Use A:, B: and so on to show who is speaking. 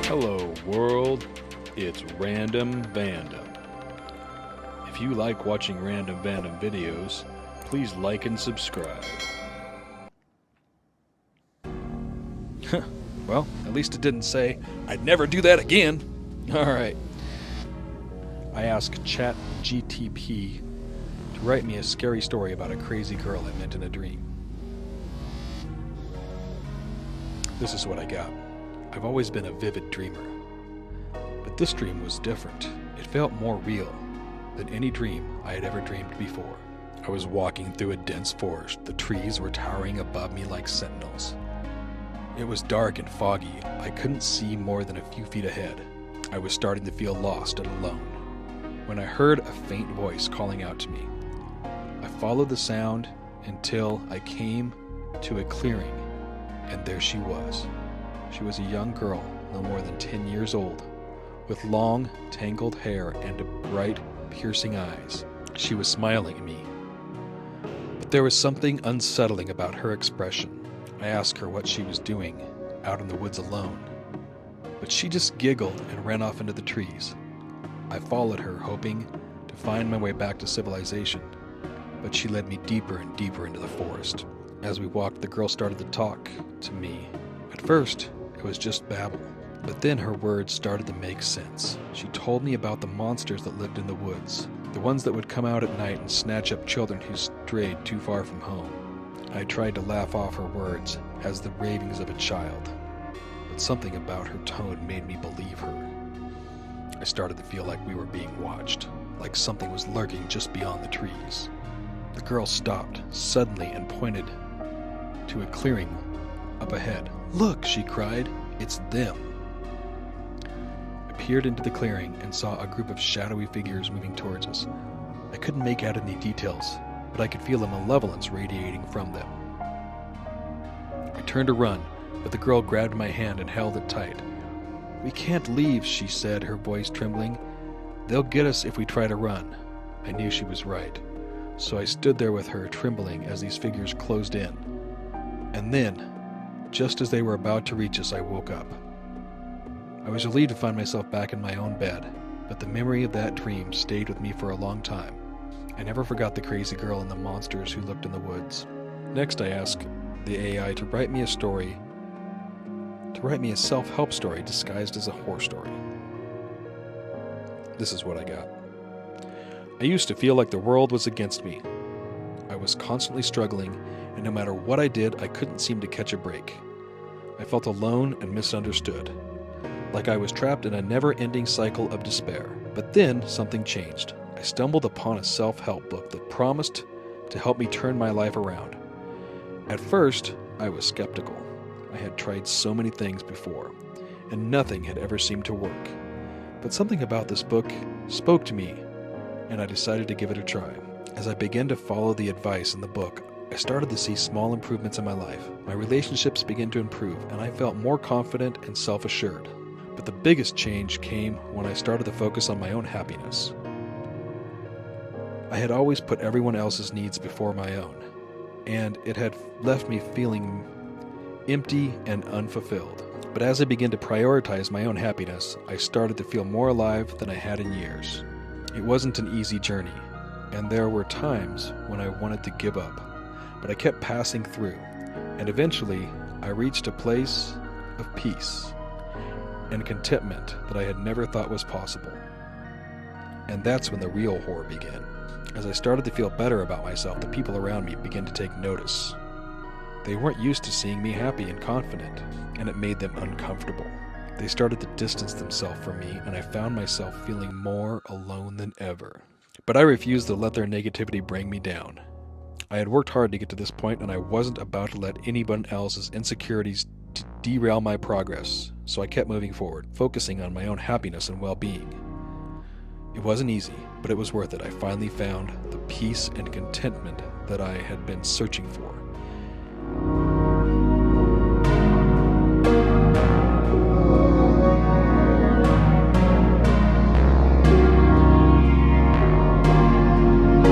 A: Hello world, it's Random Vandom. If you like watching Random Vandom videos, please like and subscribe. Well, at least it didn't say, I'd never do that again. Alright. I asked ChatGPT to write me a scary story about a crazy girl I met in a dream. This is what I got. I've always been a vivid dreamer, but this dream was different. It felt more real than any dream I had ever dreamed before. I was walking through a dense forest. The trees were towering above me like sentinels. It was dark and foggy. I couldn't see more than a few feet ahead. I was starting to feel lost and alone when I heard a faint voice calling out to me. I followed the sound until I came to a clearing, and there she was. She was a young girl, no more than 10 years old, with long, tangled hair and bright, piercing eyes. She was smiling at me. But there was something unsettling about her expression. I asked her what she was doing out in the woods alone, but she just giggled and ran off into the trees. I followed her, hoping to find my way back to civilization, but she led me deeper and deeper into the forest. As we walked, the girl started to talk to me. At first, it was just babble, but then her words started to make sense. She told me about the monsters that lived in the woods, the ones that would come out at night and snatch up children who strayed too far from home. I tried to laugh off her words as the ravings of a child, but something about her tone made me believe her. I started to feel like we were being watched, like something was lurking just beyond the trees. The girl stopped suddenly and pointed to a clearing up ahead. "Look," she cried, "it's them." I peered into the clearing and saw a group of shadowy figures moving towards us. I couldn't make out any details, but I could feel a malevolence radiating from them. I turned to run, but the girl grabbed my hand and held it tight. "We can't leave," she said, her voice trembling. "They'll get us if we try to run." I knew she was right, so I stood there with her, trembling as these figures closed in. And then, just as they were about to reach us, I woke up. I was relieved to find myself back in my own bed, but the memory of that dream stayed with me for a long time. I never forgot the crazy girl and the monsters who lurked in the woods. Next, I asked the AI to write me a self-help story disguised as a horror story. This is what I got. I used to feel like the world was against me. I was constantly struggling, and no matter what I did, I couldn't seem to catch a break. I felt alone and misunderstood, like I was trapped in a never-ending cycle of despair. But then something changed. I stumbled upon a self-help book that promised to help me turn my life around. At first, I was skeptical. I had tried so many things before, and nothing had ever seemed to work. But something about this book spoke to me, and I decided to give it a try. As I began to follow the advice in the book, I started to see small improvements in my life. My relationships began to improve, and I felt more confident and self-assured. But the biggest change came when I started to focus on my own happiness. I had always put everyone else's needs before my own, and it had left me feeling empty and unfulfilled. But as I began to prioritize my own happiness, I started to feel more alive than I had in years. It wasn't an easy journey, and there were times when I wanted to give up, but I kept passing through, and eventually I reached a place of peace and contentment that I had never thought was possible. And that's when the real horror began. As I started to feel better about myself, the people around me began to take notice. They weren't used to seeing me happy and confident, and it made them uncomfortable. They started to distance themselves from me, and I found myself feeling more alone than ever. But I refused to let their negativity bring me down. I had worked hard to get to this point, and I wasn't about to let anyone else's insecurities derail my progress, so I kept moving forward, focusing on my own happiness and well-being. It wasn't easy, but it was worth it. I finally found the peace and contentment that I had been searching for.